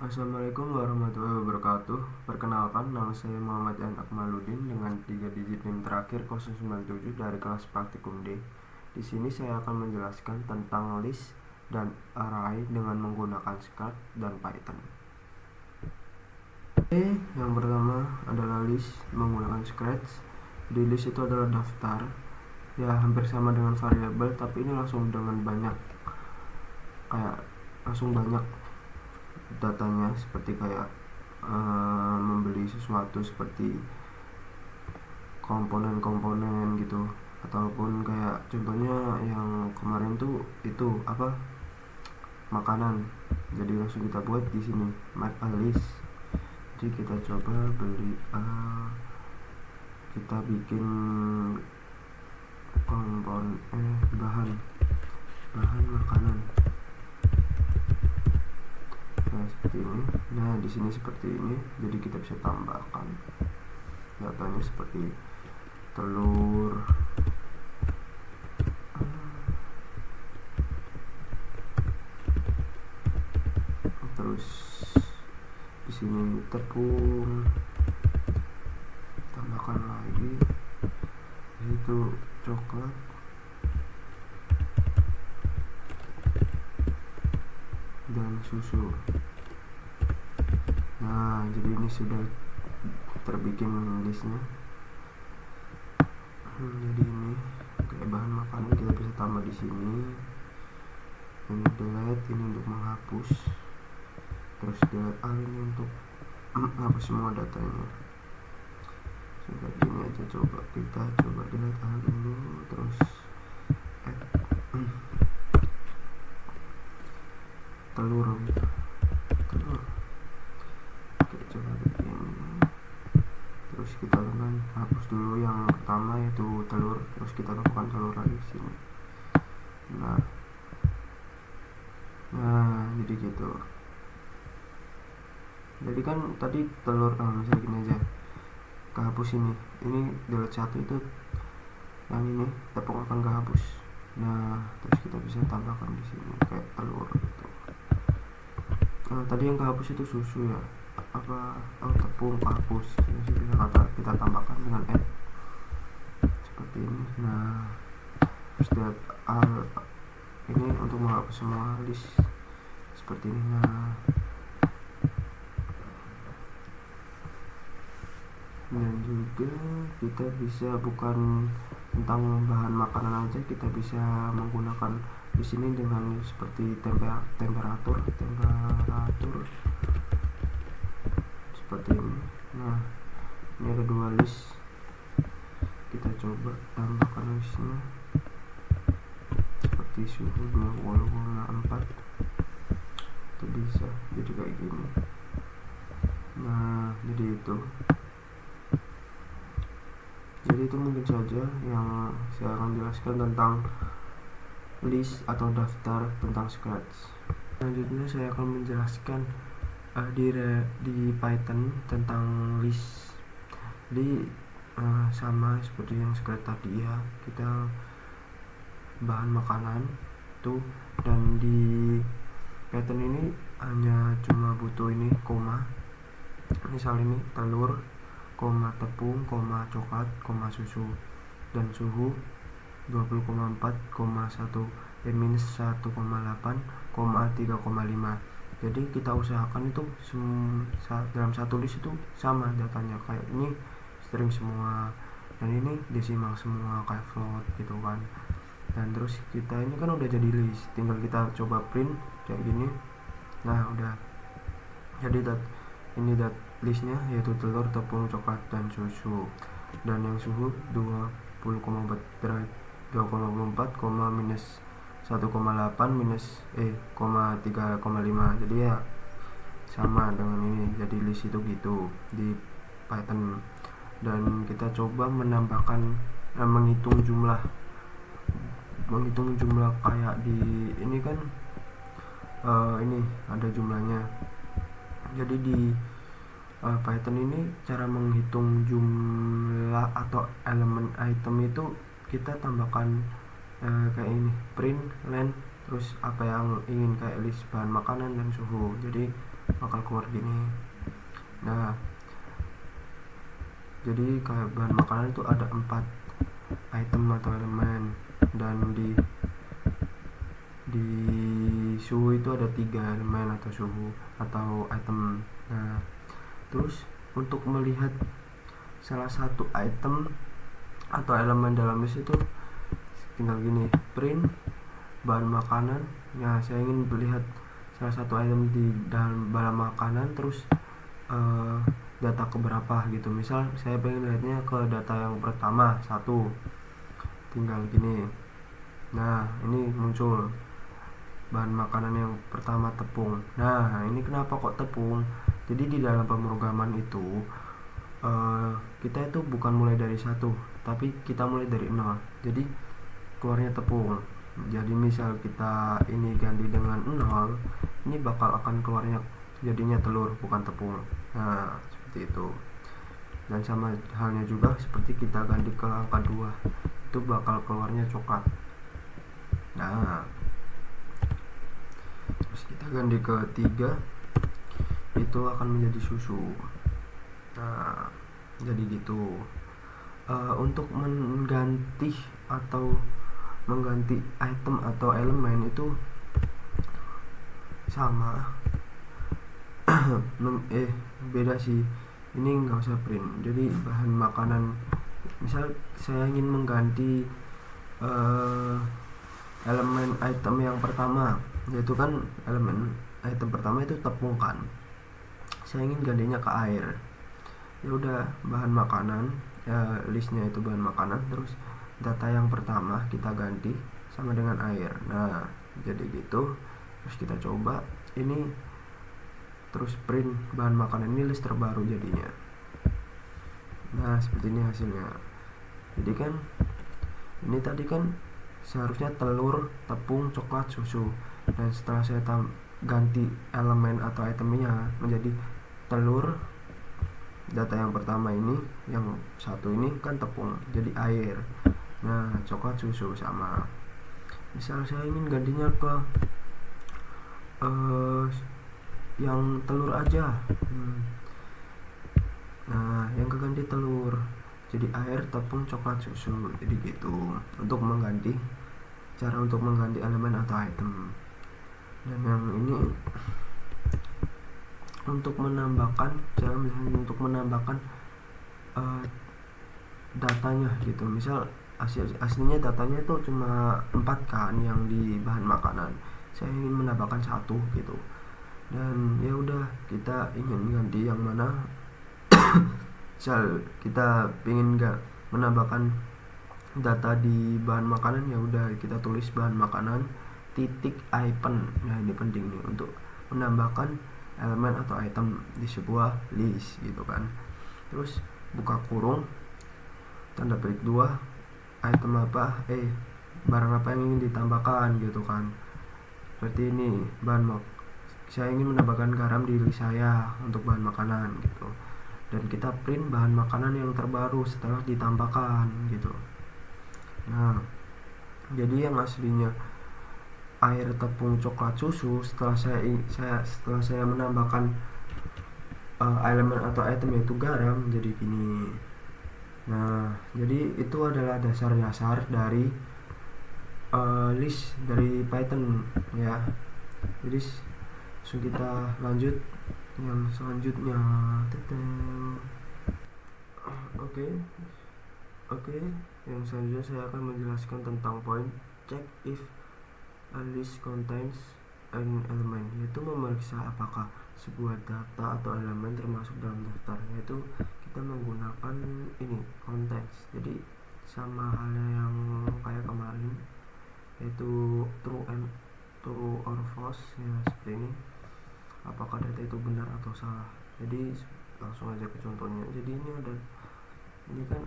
Assalamualaikum warahmatullahi wabarakatuh. Perkenalkan, nama saya Muhammad Yan Akmaluddin dengan 3 digit NIM terakhir 097 dari kelas praktikum D. Di sini saya akan menjelaskan tentang list dan array dengan menggunakan Scratch dan Python. Yang pertama adalah list menggunakan Scratch. Di list itu adalah daftar, ya hampir sama dengan variabel, tapi ini langsung dengan banyak, langsung banyak datanya, seperti membeli sesuatu seperti komponen-komponen gitu, ataupun kayak contohnya yang kemarin tuh itu makanan. Jadi langsung kita buat di sini make a list. Jadi kita coba kita bikin bahan makanan. Seperti ini. Nah, di sini seperti ini. Jadi kita bisa tambahkan datanya seperti telur, terus di sini tepung, tambahkan lagi yaitu coklat, dan susu. Nah, jadi ini sudah terbikin listnya. Jadi ini kayak bahan makanan kita bisa tambah di sini. Ini delete, ini untuk menghapus. Terus delete all ini untuk menghapus semua datanya. Seperti ini aja, kita coba delete all dulu, terus add telur. Oke, coba begini. Terus kita akan hapus dulu yang pertama yaitu telur, terus kita lakukan telur lagi di sini. Nah, jadi gitu. Jadi kan tadi telur, misalnya gini aja, kehapus ini delete satu, itu yang ini tepung akan kehapus. Nah, terus kita bisa tambahkan di sini kayak telur gitu. Tadi yang kehapus itu susu ya, tepung kehapus. Jadi kita tambahkan dengan add seperti ini. Nah, terus delete all ini untuk menghapus semua list seperti ini. Nah, dan juga kita bisa bukan tentang bahan makanan aja, kita bisa menggunakan di sini dengan seperti temperatur seperti ini. Nah, ini ada 2 list, kita coba tambahkan listnya seperti suhu 20,4 itu bisa jadi kayak gini. Nah, jadi itu mungkin saja yang saya akan jelaskan tentang list atau daftar tentang Scratch. Selanjutnya saya akan menjelaskan di Python tentang list. Sama seperti yang Scratch tadi ya, kita bahan makanan tuh, dan di Python ini hanya cuma butuh ini koma, misal ini telur, koma tepung, koma coklat, koma susu, dan suhu 20,4, 1, minus 1,8, 3,5. jadi kita usahakan itu dalam satu list itu sama datanya, kayak ini string semua, dan ini desimal semua kayak float gitu kan. Dan terus kita ini kan udah jadi list, tinggal kita coba print kayak gini. Nah, udah jadi ini listnya yaitu telur, tepung, coklat, dan susu. Dan yang suhu 20,4, minus 1,8 minus 3,5. jadi ya sama dengan ini. Jadi list itu gitu di Python. Dan kita coba menambahkan menghitung jumlah kayak di ini kan, ini ada jumlahnya. Jadi di Python ini cara menghitung jumlah atau elemen item itu kita tambahkan kayak ini, print len, terus apa yang ingin, kayak list bahan makanan dan suhu. Jadi bakal keluar gini. Nah, jadi kayak bahan makanan itu ada 4 item atau elemen, dan di suhu itu ada 3 elemen atau suhu atau item. Nah, terus untuk melihat salah satu item atau elemen dalam list itu tinggal gini, print bahan makanan. Nah, saya ingin melihat salah satu item di dalam bahan makanan, terus data keberapa gitu. Misal saya pengen lihatnya ke data yang pertama 1, tinggal gini. Nah, ini muncul bahan makanan yang pertama tepung. Nah, ini kenapa kok tepung? Jadi di dalam pemrograman itu kita itu bukan mulai dari 1, tapi kita mulai dari 0. Jadi keluarnya tepung. Jadi misal kita ini ganti dengan 0, ini bakal akan keluarnya jadinya telur, bukan tepung. Nah, seperti itu. Dan sama halnya juga seperti kita ganti ke angka 2, itu bakal keluarnya coklat. Nah, terus kita ganti ke 3, itu akan menjadi susu. Nah, jadi gitu. Untuk mengganti item atau elemen itu sama. Beda sih, ini nggak usah print. Jadi bahan makanan, misal saya ingin mengganti elemen item yang pertama, yaitu kan elemen item pertama itu tepung kan, saya ingin gantinya ke air. Ya udah, bahan makanan, listnya itu bahan makanan, terus data yang pertama kita ganti sama dengan air. Nah, jadi gitu. Terus kita coba ini, terus print bahan makanan, ini list terbaru jadinya. Nah, seperti ini hasilnya. Jadi kan ini tadi kan seharusnya telur, tepung, coklat, susu. Dan setelah saya ganti elemen atau itemnya menjadi telur, data yang pertama ini, yang 1 ini kan tepung, jadi air. Nah, coklat, susu sama. Misal saya ingin gantinya ke yang telur aja. Nah, yang keganti telur jadi air, tepung, coklat, susu. Jadi gitu. Untuk mengganti elemen atau item. Dan yang ini untuk menambahkan, cara misalnya untuk menambahkan datanya gitu. Misal aslinya datanya itu cuma 4 kan yang di bahan makanan, saya ingin menambahkan 1 gitu. Dan ya udah, kita ingin ganti yang mana. Misal kita ingin menambahkan data di bahan makanan, ya udah kita tulis bahan makanan titik item. Nah, ini penting nih untuk menambahkan elemen atau item di sebuah list gitu kan. Terus buka kurung, tanda petik 2, item apa, barang apa yang ingin ditambahkan gitu kan. Seperti ini, saya ingin menambahkan garam di list saya untuk bahan makanan gitu. Dan kita print bahan makanan yang terbaru setelah ditambahkan gitu. Nah, jadi yang aslinya air, tepung, coklat, susu, setelah saya menambahkan elemen atau item yaitu garam, jadi gini. Nah, jadi itu adalah dasar-dasar dari list dari Python ya. Jadi langsung kita lanjut yang selanjutnya. Oke, yang selanjutnya saya akan menjelaskan tentang poin check if a list contains an element, yaitu memeriksa apakah sebuah data atau elemen termasuk dalam daftar. Yaitu kita menggunakan ini context. Jadi sama halnya yang kayak kemarin, yaitu true or false ya, seperti ini. Apakah data itu benar atau salah. Jadi langsung aja ke contohnya. Jadi ini kan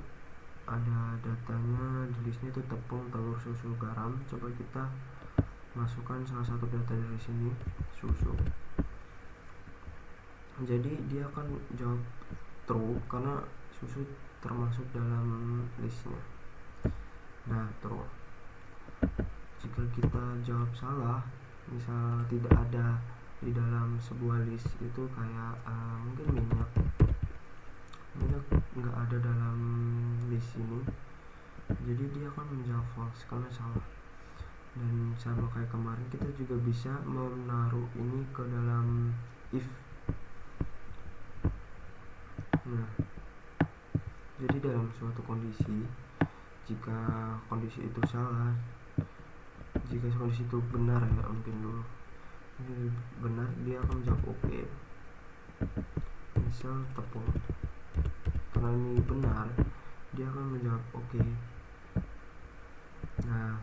ada datanya di listnya itu tepung, telur, susu, garam. Coba kita masukkan salah satu data dari sini, susu. Jadi dia akan jawab true karena susu termasuk dalam listnya. Nah, true. Jika kita jawab salah, misal tidak ada di dalam sebuah list itu kayak mungkin minyak nggak ada dalam list ini, jadi dia akan menjawab false karena salah. Dan sama kayak kemarin, kita juga bisa menaruh ini ke dalam if. Nah, jadi dalam suatu kondisi, jika kondisi itu salah, jika kondisi itu benar ya, mungkin dulu ini benar, dia akan menjawab oke. Misal tepung, karena ini benar, dia akan menjawab oke. Nah,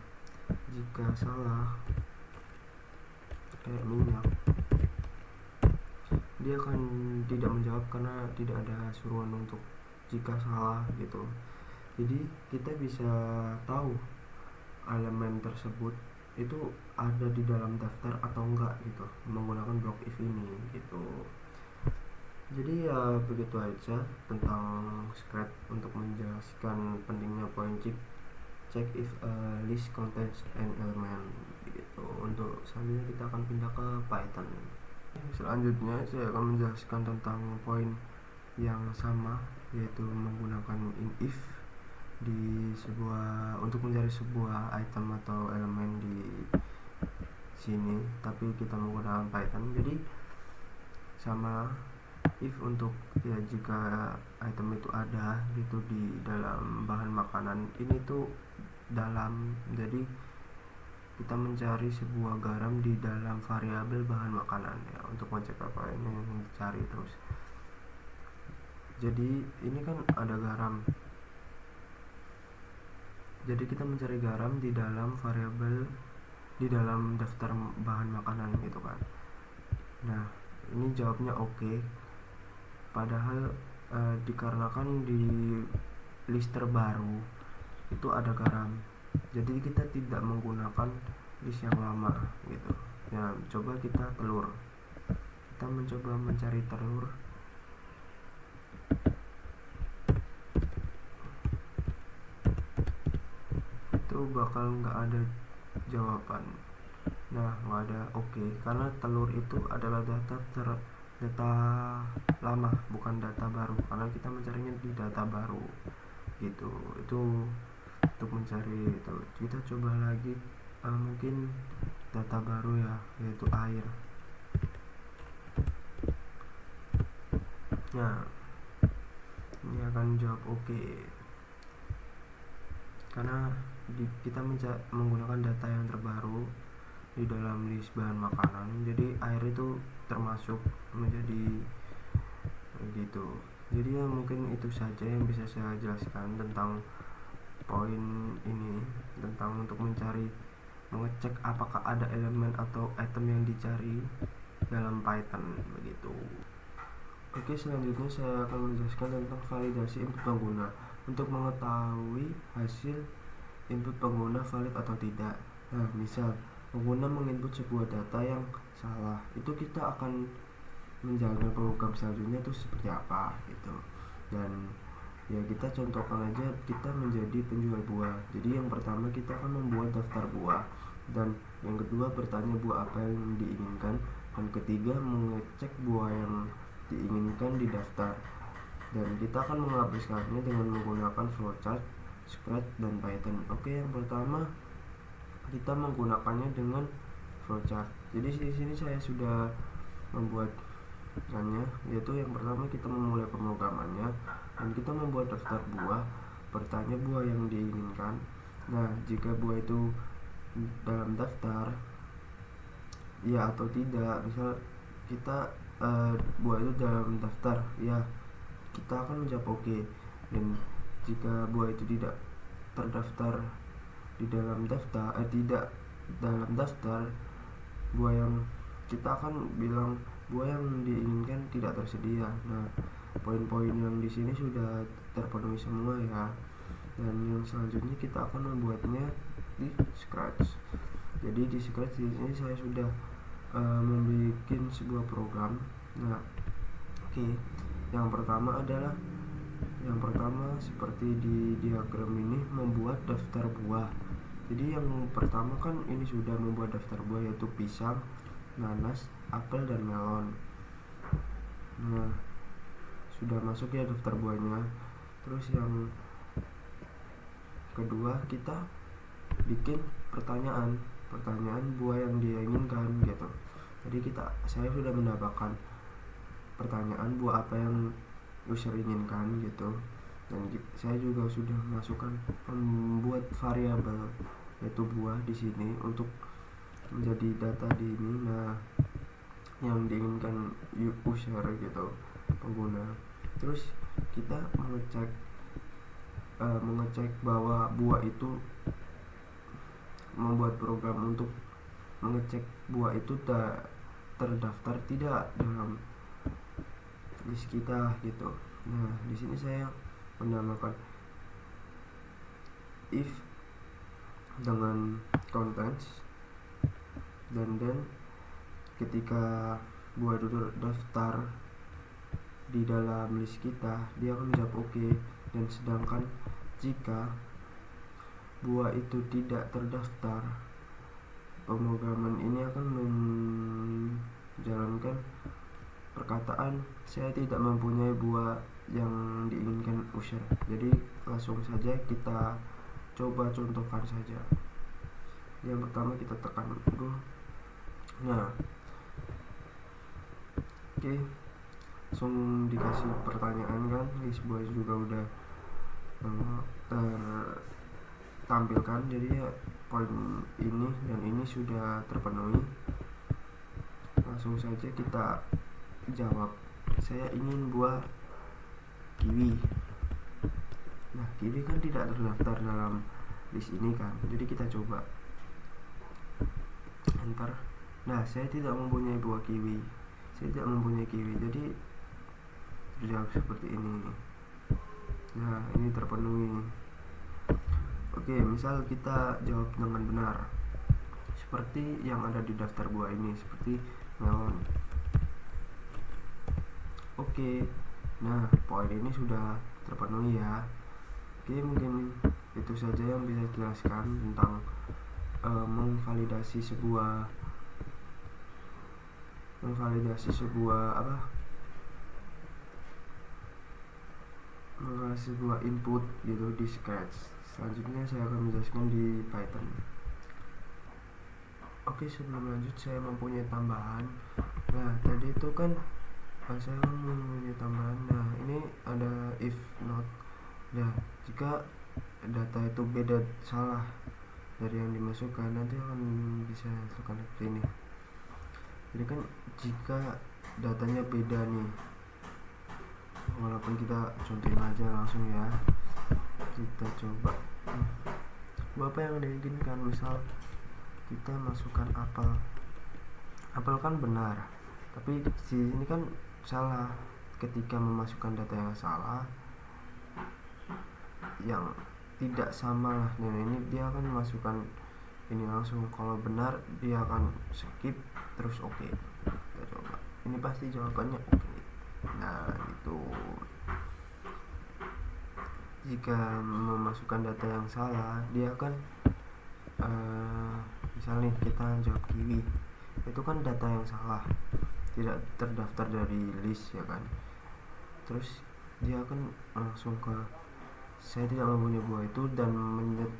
jika salah kayak minyak, dia akan tidak menjawab karena tidak ada suruhan untuk jika salah gitu. Jadi kita bisa tahu elemen tersebut itu ada di dalam daftar atau enggak gitu menggunakan blok if ini gitu. Jadi ya begitu aja tentang Scratch untuk menjelaskan pentingnya point check if a list contains an element gitu. Untuk selanjutnya kita akan pindah ke Python. Selanjutnya saya akan menjelaskan tentang poin yang sama, yaitu menggunakan if di sebuah untuk mencari sebuah item atau elemen di sini, tapi kita menggunakan Python. Jadi sama if untuk ya jika item itu ada gitu di dalam bahan makanan ini tuh dalam, jadi kita mencari sebuah garam di dalam variabel bahan makanan ya, untuk mengecek apa ini yang dicari terus. Jadi ini kan ada garam, jadi kita mencari garam di dalam variabel di dalam daftar bahan makanan gitu kan. Nah, ini jawabnya oke. Padahal dikarenakan di list terbaru itu ada garam, jadi kita tidak menggunakan list yang lama gitu ya. Coba kita mencoba mencari telur, itu bakal nggak ada jawaban. Nah, nggak ada oke, karena telur itu adalah data lama, bukan data baru, karena kita mencarinya di data baru gitu. Itu untuk mencari telur. Kita coba lagi mungkin data baru ya, yaitu air. Nah, ini akan jawab oke karena kita menggunakan data yang terbaru di dalam list bahan makanan, jadi air itu termasuk menjadi gitu. Jadi ya mungkin itu saja yang bisa saya jelaskan tentang poin ini, tentang untuk mengecek apakah ada elemen atau item yang dicari dalam Python begitu. Oke, selanjutnya saya akan menjelaskan tentang validasi input pengguna untuk mengetahui hasil input pengguna valid atau tidak. Nah, misal pengguna menginput sebuah data yang salah, itu kita akan menjalankan program selanjutnya itu seperti apa gitu. Dan ya kita contohkan aja, kita menjadi penjual buah. Jadi yang pertama kita akan membuat daftar buah, dan yang kedua bertanya buah apa yang diinginkan, dan ketiga mengecek buah yang diinginkan di daftar, dan kita akan mengaplikasikannya dengan menggunakan flowchart, Scratch, dan Python. Oke, yang pertama kita menggunakannya dengan flowchart. Jadi di sini saya sudah membuatnya, yaitu yang pertama kita memulai pemrogramannya, dan kita membuat daftar buah, bertanya buah yang diinginkan. Nah, jika buah itu dalam daftar ya atau tidak, misal kita buah itu dalam daftar ya, kita akan menjawab oke. Dan jika buah itu tidak terdaftar di dalam daftar, tidak dalam daftar, buah yang kita akan bilang buah yang diinginkan tidak tersedia. Nah, poin-poin yang di sini sudah terpenuhi semua ya. Dan yang selanjutnya kita akan membuatnya di Scratch. Jadi di Scratch di sini saya sudah membuat sebuah program. Nah, oke. Yang pertama seperti di diagram ini, membuat daftar buah. Jadi yang pertama kan ini sudah membuat daftar buah, yaitu pisang, nanas, apel dan melon. Nah, sudah masuk ya daftar buahnya. Terus yang kedua, kita bikin pertanyaan buah yang dia inginkan gitu. Jadi saya sudah mendapatkan pertanyaan buah apa yang user inginkan gitu, dan saya juga sudah masukkan membuat variabel yaitu buah di sini untuk menjadi data di ini. Nah, yang diinginkan user gitu, pengguna. Terus kita mengecek bahwa buah itu, membuat program untuk mengecek buah itu terdaftar tidak dalam list kita gitu. Nah, di sini saya menambahkan if dengan contents, dan ketika buah itu terdaftar di dalam list kita, dia akan menjawab oke. Dan sedangkan jika buah itu tidak terdaftar, pemrograman ini akan menjalankan perkataan saya tidak mempunyai buah yang diinginkan user. Jadi langsung saja kita coba contohkan saja. Yang pertama kita tekan dulu. Nah, oke, langsung dikasih pertanyaan kan, list buah juga udah tertampilkan. Jadi ya, poin ini dan ini sudah terpenuhi. Langsung saja kita jawab, saya ingin buah kiwi. Nah, kiwi kan tidak terdaftar dalam list ini kan, jadi kita coba enter. Nah, saya tidak mempunyai buah kiwi, jadi terjawab seperti ini. Nah, ini terpenuhi. Oke, misal kita jawab dengan benar seperti yang ada di daftar buah ini, seperti melon. Oke, nah poin ini sudah terpenuhi ya. Oke, mungkin itu saja yang bisa dijelaskan tentang memvalidasi sebuah input gitu di Scratch. Selanjutnya saya akan menjelaskan di Python. Oke, sebelum lanjut saya mempunyai tambahan. Nah, tadi itu kan saya mempunyai tambahan. Nah, ini ada if not. Nah, jika data itu beda, salah dari yang dimasukkan, nanti akan bisa lakukan seperti ini. Jadi kan jika datanya beda nih, walaupun kita contohin aja langsung ya, kita coba apa yang diinginkan. Misal kita masukkan apel kan benar, tapi di sini kan salah. Ketika memasukkan data yang salah, yang tidak sama, dan ini dia akan memasukkan ini langsung. Kalau benar dia akan skip terus oke. Kita coba, ini pasti jawabannya oke. Nah, itu jika memasukkan data yang salah, dia akan misalnya kita jawab kiwi, itu kan data yang salah, tidak terdaftar dari list ya kan. Terus dia akan langsung ke saya tidak mempunyai buah itu, dan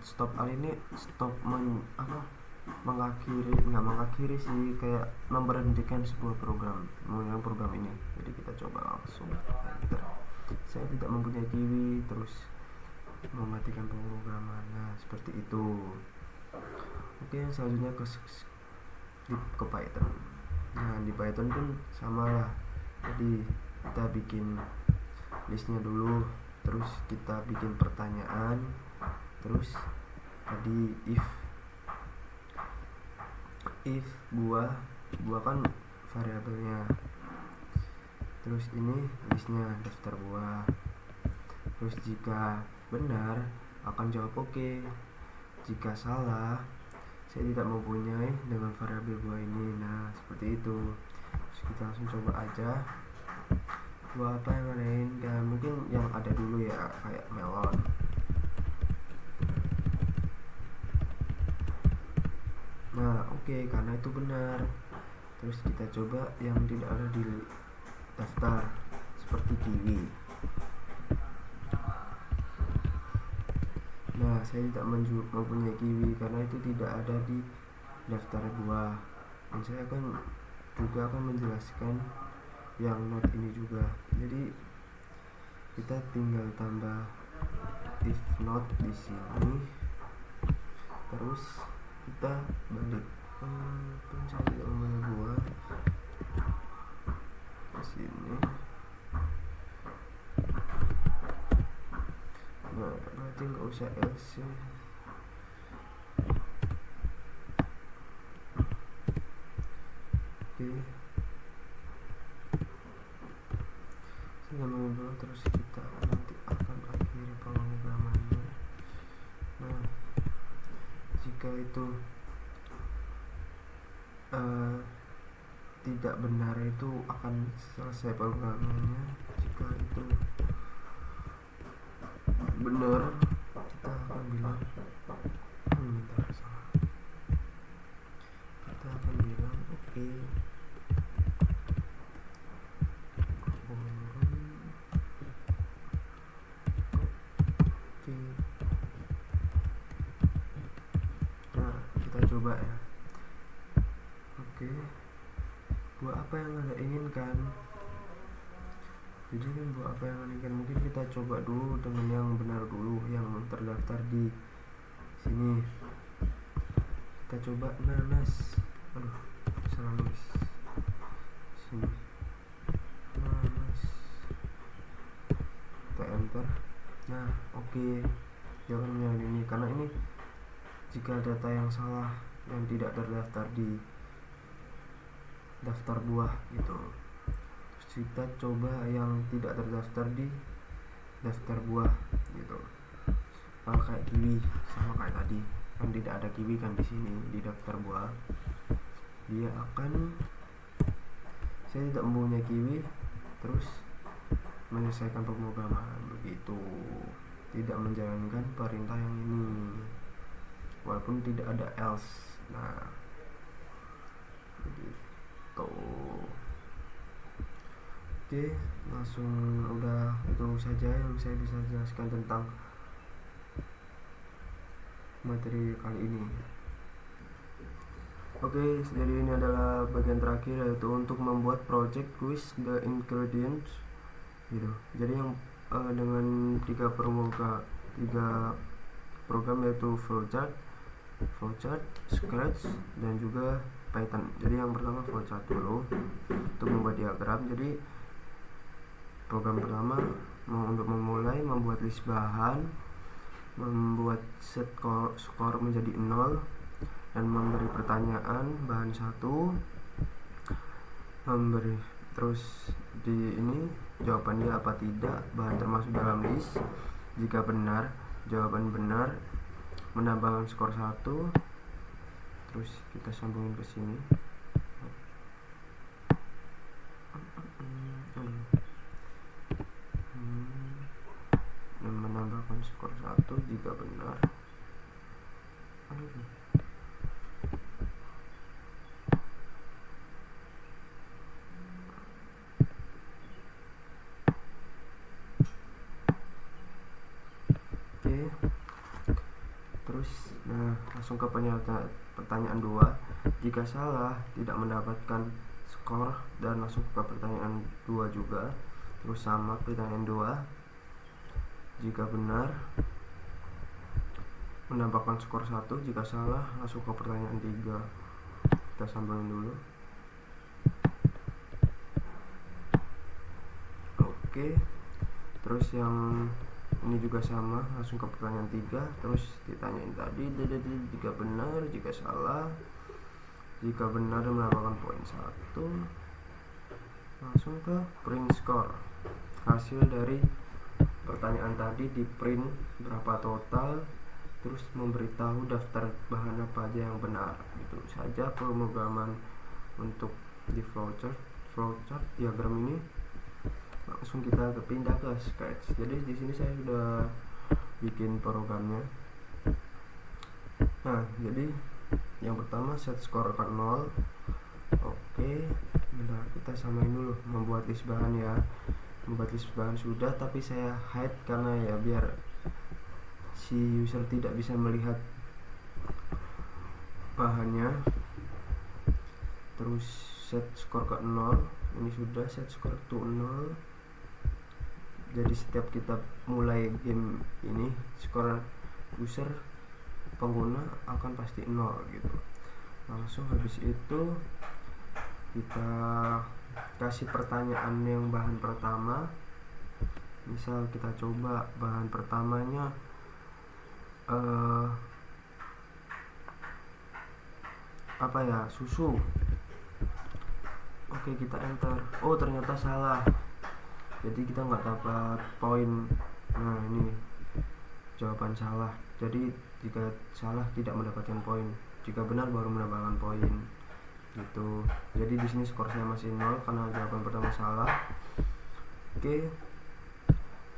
stop hal ini, stop mengakhiri sih, kayak memberhentikan sebuah program, menggunakan program ini. Jadi kita coba langsung enter, saya tidak mempunyai kiwi, terus mematikan pemrograman. Nah, seperti itu. Oke, selanjutnya ke Python. Nah, di Python pun sama lah. Jadi kita bikin listnya dulu, terus kita bikin pertanyaan, terus tadi if buah kan variabelnya, terus ini listnya, daftar buah. Terus jika benar akan jawab oke. Jika salah, saya tidak mempunyai dengan variabel buah ini. Nah, seperti itu. Terus kita langsung coba aja buah apa yang lain, dan mungkin yang ada dulu ya, kayak melon. Nah, oke, karena itu benar. Terus kita coba yang tidak ada di daftar seperti kiwi. Nah, saya tidak mempunyai kiwi karena itu tidak ada di daftar buah. Dan saya akan menjelaskan yang not ini juga. Jadi kita tinggal tambah if not di sini. Terus kita balik. Saya tidak mempunyai buah di sini. Nah, berarti nggak usah else. Oke. Saya mencoba terus kita nanti akan akhiri pemrogramannya. Nah, jika itu tidak benar itu akan selesai pemrogramannya. Jika itu benar, kita akan bilang oke. Nah, kita coba ya. Oke. Buat apa yang Anda inginkan? Jadi kan buat apa yang Anda inginkan, mungkin kita coba dulu dengan yang benar dulu, yang terdaftar di sini. Kita coba nanas. Aduh, salah nulis. Sini. Nanas. Kita enter. Nah, oke. Jangan yang ini karena ini jika data yang salah yang tidak terdaftar di daftar buah gitu. Terus kita coba yang tidak terdaftar di daftar buah gitu. Kalau kayak kiwi sama kayak tadi kan tidak ada kiwi kan di sini di daftar buah. Dia akan saya tidak mempunyai kiwi terus menyelesaikan pemrograman begitu. Tidak menjalankan perintah yang ini walaupun tidak ada else. Nah, begitu. Oke, langsung udah itu saja yang saya bisa jelaskan tentang materi kali ini. Oke, jadi ini adalah bagian terakhir yaitu untuk membuat project with the ingredients gitu. Jadi yang dengan tiga program yaitu flowchart, Scratch dan juga Python. Jadi yang pertama flowchart dulu untuk membuat diagram. Jadi program pertama untuk memulai membuat list bahan, membuat set skor menjadi 0 dan memberi pertanyaan bahan 1, memberi terus di ini jawabannya apa tidak bahan termasuk dalam list. Jika benar, jawaban benar, menambahkan skor 1. Terus kita sambungin ke sini. Dan menambahkan skor 1 jika benar. Oke. Terus langsung ke pertanyaan 2. Jika salah tidak mendapatkan skor dan langsung ke pertanyaan 2 juga. Terus sama pertanyaan 2. Jika benar menambahkan skor 1, jika salah langsung ke pertanyaan 3. Kita sambungin dulu. Oke. Terus yang ini juga sama, langsung ke pertanyaan 3. Terus ditanyain tadi jika benar, jika salah. Jika benar menambahkan poin 1. Langsung ke print score. Hasil dari pertanyaan tadi di print berapa total, terus memberitahu daftar bahan apa aja yang benar. Itu saja pemrograman untuk di flowchart diagram ini. Langsung kita pindah ke Scratch. Jadi di sini saya sudah bikin programnya. Nah, jadi yang pertama set skor ke 0, Oke, bentar kita samain dulu membuat list bahan ya. Membuat list bahan sudah, tapi saya hide karena ya biar si user tidak bisa melihat bahannya. Terus set skor ke 0, ini sudah set skor to 0. Jadi setiap kita mulai game ini, skor user pengguna akan pasti 0 gitu. Langsung habis itu kita kasih pertanyaan yang bahan pertama. Misal kita coba bahan pertamanya apa ya, susu. Oke, kita enter. Oh, ternyata salah, jadi kita nggak dapat poin. Nah, ini jawaban salah. Jadi jika salah tidak mendapatkan poin, jika benar baru mendapatkan poin gitu. Jadi di sini skor saya masih 0 karena jawaban pertama salah. Oke,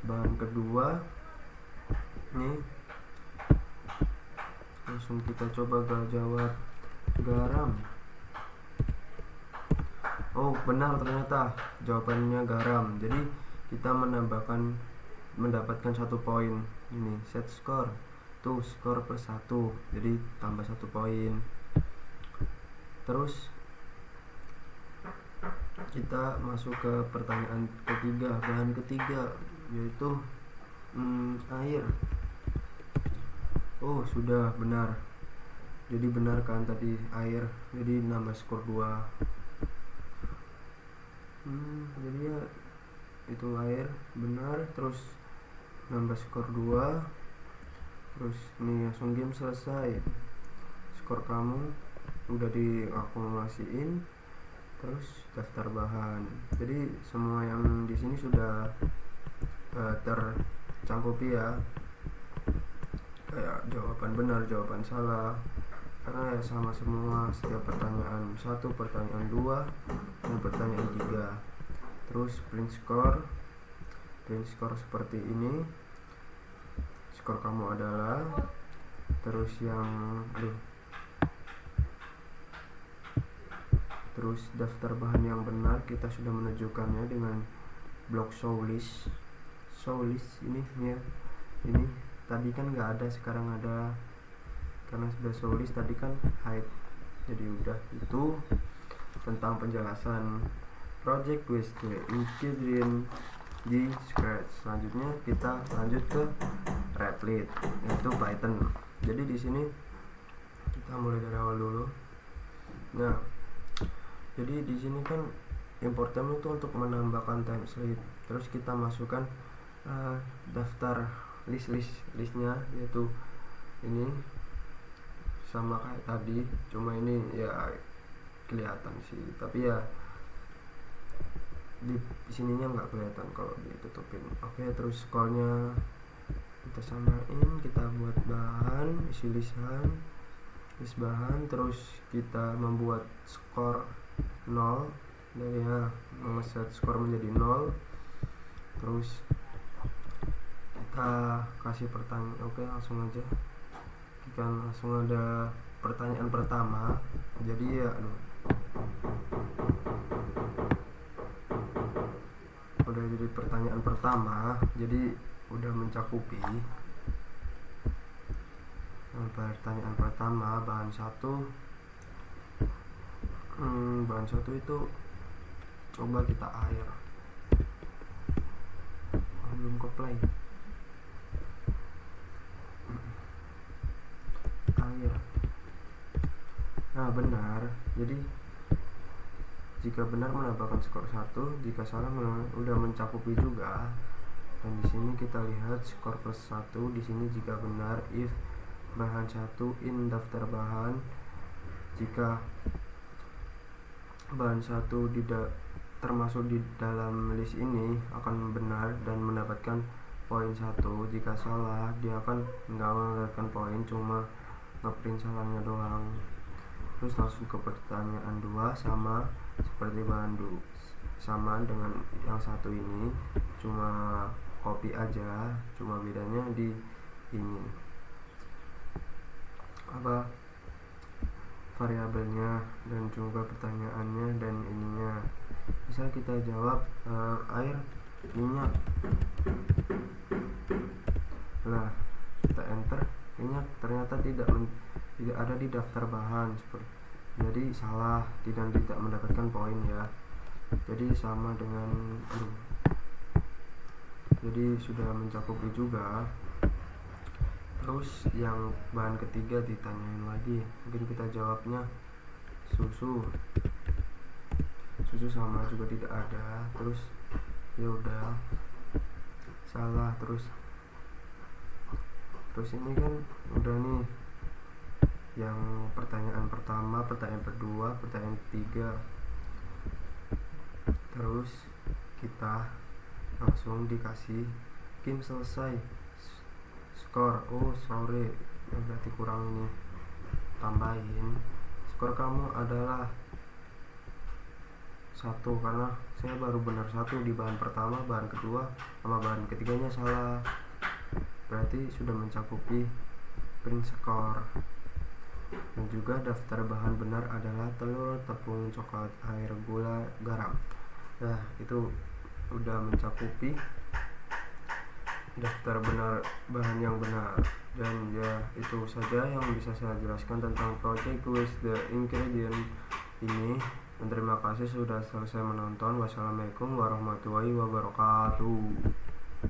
bahan kedua nih, langsung kita coba jawab garam. Oh, benar, ternyata jawabannya garam. Jadi kita mendapatkan 1 poin. Ini set skor tuh, skor plus 1, jadi tambah 1 poin. Terus kita masuk ke pertanyaan ketiga, bahan ketiga, yaitu air. Oh, sudah benar. Jadi benar kan tadi air, jadi nambah skor 2. Jadi ya itu air, benar. Terus nambah skor 2. Terus ini langsung game selesai. Skor kamu udah diakumulasiin. Terus daftar bahan. Jadi semua yang di sini sudah tercangkupi ya. Kayak jawaban benar, jawaban salah, karena ya sama semua. Setiap pertanyaan 1, pertanyaan 2, dan pertanyaan 3. Terus print score seperti ini. Skor kamu adalah, terus terus daftar bahan yang benar kita sudah menunjukkannya dengan blok show list ini ya. Ini tadi kan nggak ada, sekarang ada karena sudah show list. Tadi kan hide, jadi udah. Itu tentang penjelasan project WSD Include di Scratch. Selanjutnya kita lanjut ke Replit, yaitu Python. Jadi di sini kita mulai dari awal dulu. Nah, jadi di sini kan importnya itu untuk menambahkan template. Terus kita masukkan daftar listnya, yaitu ini sama kayak tadi, cuma ini ya kelihatan sih, tapi ya di sininya nggak kelihatan kalau ditutupin. Oke, terus skornya kita samain, kita buat bahan, isi list bahan, terus kita membuat skor 0, dari ya mengeset skor menjadi 0. Terus kita kasih pertanyaan. Oke, langsung aja kita langsung ada pertanyaan pertama. Jadi ya udah jadi pertanyaan pertama, jadi udah mencakupi. Pertanyaan pertama, bahan 1 itu coba kita air. Belum ke play. Air. Nah, benar. Jadi jika benar menambahkan skor 1, jika salah udah mencakupi juga. Dan di sini kita lihat skor plus 1. Di sini jika benar, if bahan 1 in daftar bahan, jika bahan 1 termasuk di dalam list ini akan benar dan mendapatkan poin 1. Jika salah, dia akan nggak mendapatkan poin, cuma ngeprint salahnya doang. Terus langsung ke pertanyaan 2, sama seperti bahan sama dengan yang satu ini, cuma copy aja, cuma bedanya di ini apa, variabelnya dan juga pertanyaannya dan ininya. Bisa kita jawab air, minyak. Nah, kita enter, minyak ternyata tidak ada di daftar bahan, jadi salah, tidak mendapatkan poin ya. Jadi sama dengan jadi sudah mencakupi juga. Terus yang bahan ketiga ditanyain lagi, mungkin kita jawabnya susu sama juga tidak ada, terus ya udah salah. Terus ini kan udah nih yang pertanyaan pertama, pertanyaan kedua, pertanyaan ketiga. Terus kita langsung dikasih game selesai, skor. Oh sorry, berarti kurang ini, tambahin skor kamu adalah 1 karena saya baru benar 1 di bahan pertama, bahan kedua sama bahan ketiganya salah, berarti sudah mencakupi print skor. Dan juga daftar bahan benar adalah telur, tepung, coklat, air, gula, garam. Nah itu udah mencakupi daftar benar bahan yang benar. Dan ya itu saja yang bisa saya jelaskan tentang project with the ingredient ini. Dan terima kasih sudah selesai menonton. Wassalamualaikum warahmatullahi wabarakatuh.